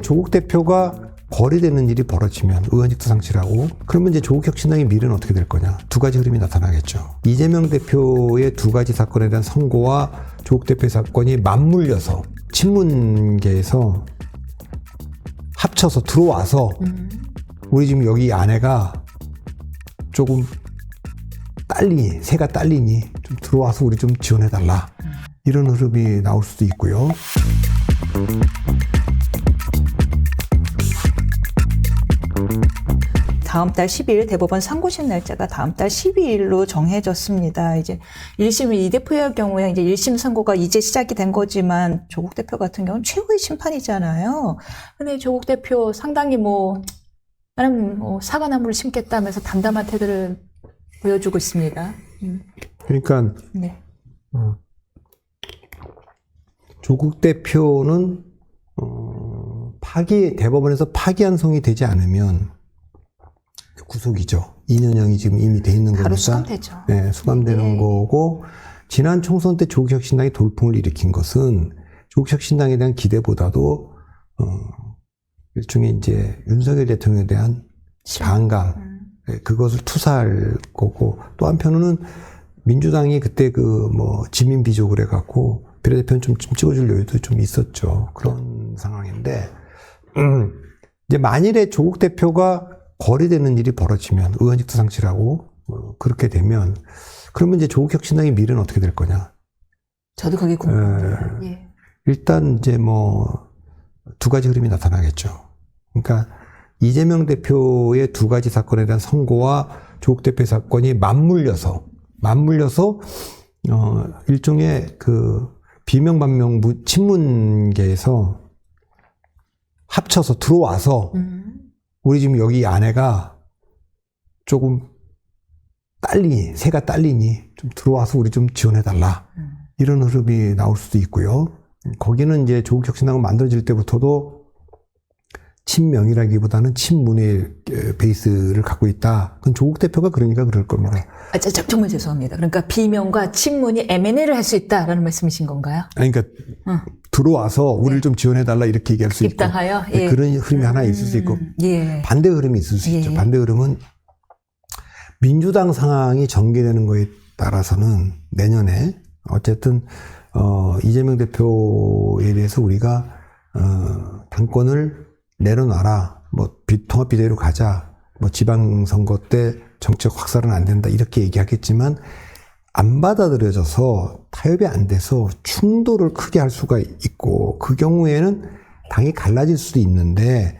조국 대표가 거리되는 일이 벌어지면 의원직도 상실하고 그러면 이제 조국 혁신당의 미래는 어떻게 될 거냐. 두 가지 흐름이 나타나겠죠. 이재명 대표의 두 가지 사건에 대한 선고와 조국 대표의 사건이 맞물려서 친문계에서 합쳐서 들어와서 우리 지금 여기 아내가 조금 딸리니, 새가 딸리니 좀 들어와서 우리 좀 지원해달라. 이런 흐름이 나올 수도 있고요. 다음 달 12일 대법원 상고심 날짜가 다음 달 12일로 정해졌습니다. 이제 1심 이 대표의 경우에 이제 1심 선고가 이제 시작이 된 거지만 조국 대표 같은 경우는 최후의 심판이잖아요. 근데 조국 대표 상당히 나는 사과나무를 심겠다면서 담담한 태도를 보여주고 있습니다. 그러니까 네. 조국 대표는 대법원에서 파기환송이 되지 않으면 구속이죠. 2년형이 지금 이미 돼 있는 거니까. 바로 수감되죠. 네, 수감되는 거고, 지난 총선 때 조국혁신당이 돌풍을 일으킨 것은 조국혁신당에 대한 기대보다도 일종의 이제 윤석열 대통령에 대한 반감, 그것을 투사할 거고, 또 한편으로는 민주당이 그때 지민 비족을 해갖고 비례대표는 좀 찍어줄 여유도 좀 있었죠. 그런 상황인데, 이제 만일에 조국 대표가 거리되는 일이 벌어지면 의원직도 상실하고 그렇게 되면 그러면 이제 조국 혁신당의 미래는 어떻게 될 거냐. 저도 그게 궁금합니다. 예. 일단 이제 두 가지 흐름이 나타나겠죠. 그러니까 이재명 대표의 두 가지 사건에 대한 선고와 조국 대표의 사건이 맞물려서 일종의 비명반명 친문계에서 합쳐서 들어와서 우리 지금 여기 아내가 조금 새가 딸리니 좀 들어와서 우리 좀 지원해달라. 이런 흐름이 나올 수도 있고요. 거기는 이제 조국 혁신당은 만들어질 때부터도 친명이라기보다는 친문의 베이스를 갖고 있다. 그건 조국 대표가 그러니까 그럴 겁니다. 정말 죄송합니다. 그러니까 비명과 친문이 M&A를 할 수 있다라는 말씀이신 건가요? 그러니까 들어와서 우리를 좀 지원해달라 이렇게 얘기할 수 있고. 입당하여? 예. 그런 흐름이 하나 있을 수 있고. 예. 반대 흐름이 있을 수 있죠. 예. 반대 흐름은 민주당 상황이 전개되는 거에 따라서는 내년에 어쨌든 이재명 대표에 대해서 우리가 당권을 내려놔라. 통합 비대위로 가자. 지방선거 때 정책 확산은 안 된다. 이렇게 얘기하겠지만 안 받아들여져서 타협이 안 돼서 충돌을 크게 할 수가 있고 그 경우에는 당이 갈라질 수도 있는데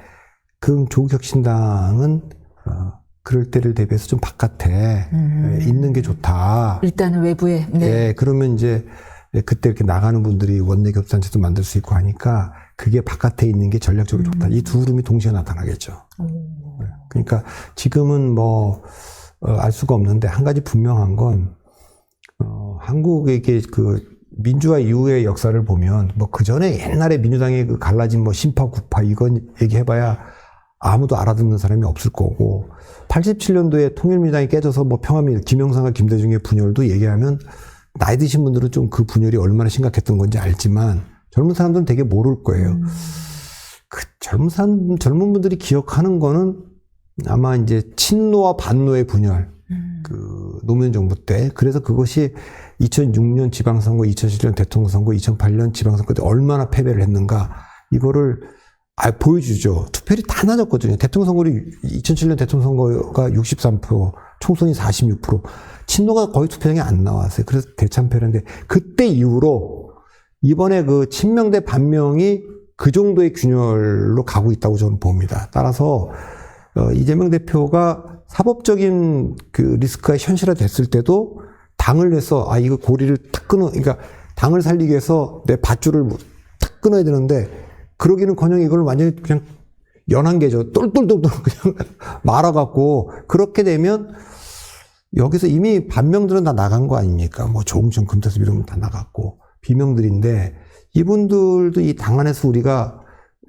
그럼 조국혁신당은 그럴 때를 대비해서 좀 바깥에 있는 게 좋다. 일단은 외부에. 네. 그러면 이제 그때 이렇게 나가는 분들이 원내교섭단체도 만들 수 있고 하니까 그게 바깥에 있는 게 전략적으로 좋다. 이 두 흐름이 동시에 나타나겠죠. 그러니까 지금은 알 수가 없는데 한 가지 분명한 건 한국의 민주화 이후의 역사를 보면 그 전에 옛날에 민주당의 갈라진 신파 구파 이건 얘기해봐야 아무도 알아듣는 사람이 없을 거고 87년도에 통일민주당이 깨져서 평화민주 김영삼과 김대중의 분열도 얘기하면 나이 드신 분들은 좀 그 분열이 얼마나 심각했던 건지 알지만 젊은 사람들은 되게 모를 거예요. 젊은 분들이 기억하는 거는 아마 이제 친노와 반노의 분열, 노무현 정부 때. 그래서 그것이 2006년 지방선거, 2007년 대통령 선거, 2008년 지방선거 때 얼마나 패배를 했는가. 이거를 보여주죠. 투표율이 다 낮았거든요. 대통령 선거를 2007년 대통령 선거가 63%, 총선이 46%. 친노가 거의 투표장에 안 나왔어요. 그래서 대참패였는데 그때 이후로 이번에 친명 대 반명이 그 정도의 균열로 가고 있다고 저는 봅니다. 따라서 이재명 대표가 사법적인 리스크가 현실화됐을 때도 당을 위해서 이거 고리를 탁 그러니까 당을 살리기 위해서 내 밧줄을 탁 끊어야 되는데 그러기는커녕 이걸 완전히 그냥 연한 게죠. 똘똘똘똘 그냥 말아갖고 그렇게 되면 여기서 이미 반명들은 다 나간 거 아닙니까? 조홍천, 금태섭 이런 건 다 나갔고 비명들인데 이분들도 이 당 안에서 우리가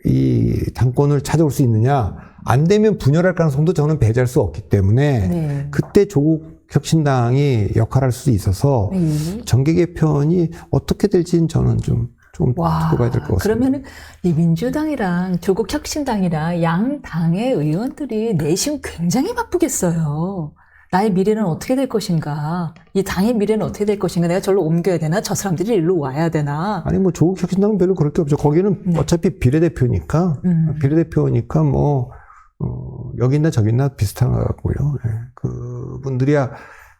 이 당권을 찾아올 수 있느냐? 안 되면 분열할 가능성도 저는 배제할 수 없기 때문에 그때 조국 혁신당이 역할할 수 있어서 정계 개편이 어떻게 될지는 저는 좀 좀 두고 봐야 될 것 같습니다. 그러면은 이 민주당이랑 조국혁신당이랑 양 당의 의원들이 내심 굉장히 바쁘겠어요. 나의 미래는 어떻게 될 것인가? 이 당의 미래는 어떻게 될 것인가? 내가 저를 옮겨야 되나? 저 사람들이 일로 와야 되나? 아니 뭐 조국혁신당은 별로 그럴 게 없죠. 거기는 네. 어차피 비례대표니까 뭐 여기 있나 저기 있나 비슷하고요. 예. 그분들이야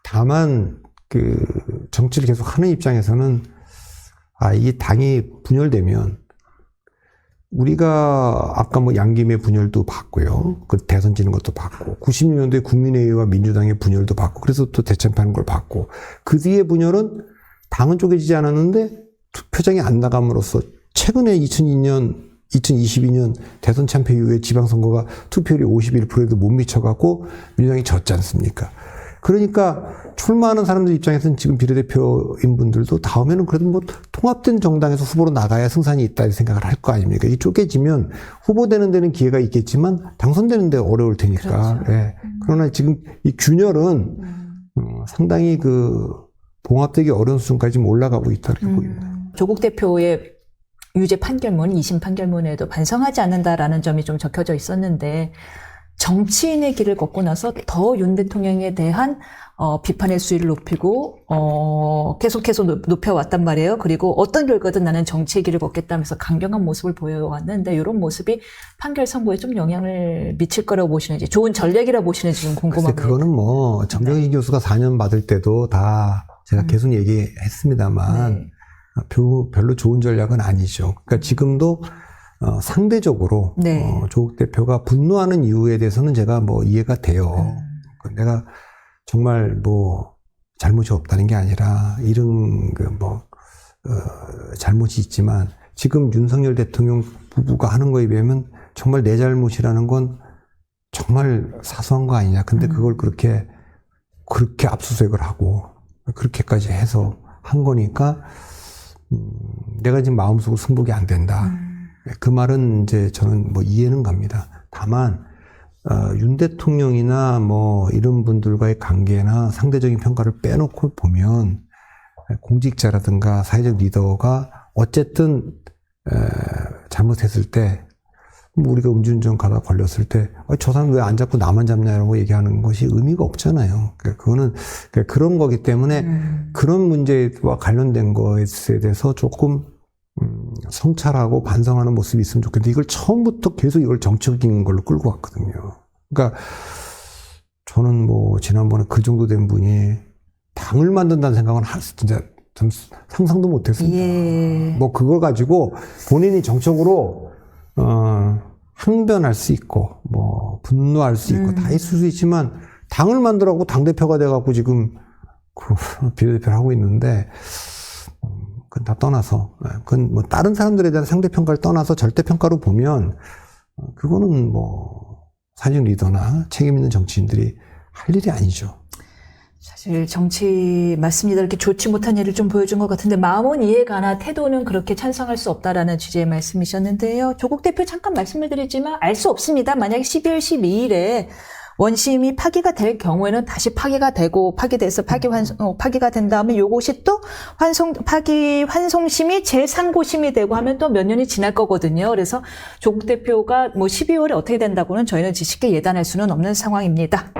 다만 그 정치를 계속 하는 입장에서는 이 당이 분열되면 우리가 아까 뭐 양김의 분열도 봤고요. 그 대선 지는 것도 봤고 96년도에 국민의회와 민주당의 분열도 봤고 그래서 또 대참하는 걸 봤고 그 뒤에 분열은 당은 쪼개지지 않았는데 투표장에 안 나감으로써 최근에 2022년 대선 참패 이후에 지방선거가 투표율이 51%에도 못 미쳐갖고 민주당이 졌지 않습니까? 그러니까 출마하는 사람들 입장에서는 지금 비례대표인 분들도 다음에는 그래도 뭐 통합된 정당에서 후보로 나가야 승산이 있다 생각을 할 거 아닙니까? 이 쪼개지면 후보되는 데는 기회가 있겠지만 당선되는 데 어려울 테니까. 그렇죠. 예. 그러나 지금 이 균열은 상당히 그 봉합되기 어려운 수준까지 지금 올라가고 있다 이렇게 보입니다. 조국 대표의 유죄 판결문, 2심 판결문에도 반성하지 않는다라는 점이 좀 적혀져 있었는데 정치인의 길을 걷고 나서 더 윤 대통령에 대한 비판의 수위를 높이고 계속해서 높여왔단 말이에요. 그리고 어떤 결과든 나는 정치의 길을 걷겠다면서 강경한 모습을 보여왔는데 이런 모습이 판결 선고에 좀 영향을 미칠 거라고 보시는지 좋은 전략이라고 보시는지 좀 궁금합니다. 그거는 뭐 정경희 교수가 4년 받을 때도 다 제가 계속 얘기했습니다만 네. 별로 좋은 전략은 아니죠. 그러니까 지금도 상대적으로 네. 조국 대표가 분노하는 이유에 대해서는 제가 뭐 이해가 돼요. 내가 정말 뭐 잘못이 없다는 게 아니라 이런 잘못이 있지만 지금 윤석열 대통령 부부가 하는 거에 비하면 정말 내 잘못이라는 건 정말 사소한 거 아니냐. 근데 그걸 그렇게 압수수색을 하고 그렇게까지 해서 한 거니까 내가 지금 마음속으로 승복이 안 된다. 그 말은 이제 저는 뭐 이해는 갑니다. 다만 윤 대통령이나 뭐 이런 분들과의 관계나 상대적인 평가를 빼놓고 보면 공직자라든가 사회적 리더가 어쨌든 잘못했을 때 우리가 음주운전 가다 걸렸을 때 저 사람 왜 안 잡고 나만 잡냐라고 얘기하는 것이 의미가 없잖아요. 그거는 그런 거기 때문에 그런 문제와 관련된 것에 대해서 조금 성찰하고 반성하는 모습이 있으면 좋겠는데 이걸 처음부터 계속 이걸 정치적인 걸로 끌고 왔거든요. 그러니까 저는 뭐 지난번에 그 정도 된 분이 당을 만든다는 생각은 진짜 좀 상상도 못했습니다. 예. 뭐 그걸 가지고 본인이 정적으로 항변할 수 있고 뭐 분노할 수 있고 다 있을 수 있지만 당을 만들라고 당대표가 돼갖고 지금 비례대표를 하고 있는데 그건 다 떠나서 그건 뭐 다른 사람들에 대한 상대평가를 떠나서 절대평가로 보면 그거는 뭐 사회적 리더나 책임 있는 정치인들이 할 일이 아니죠. 사실 정치 맞습니다. 이렇게 좋지 못한 일을 좀 보여준 것 같은데 마음은 이해가나 태도는 그렇게 찬성할 수 없다라는 취지의 말씀이셨는데요. 조국 대표 잠깐 말씀을 드리지만 알 수 없습니다. 만약에 12월 12일에 원심이 파기가 될 경우에는 다시 파기가 되고 파기돼서 파기가 된 다음에 요것이 또 환송심이 제3고심이 되고 하면 또 몇 년이 지날 거거든요. 그래서 조국 대표가 뭐 12월에 어떻게 된다고는 저희는 쉽게 예단할 수는 없는 상황입니다.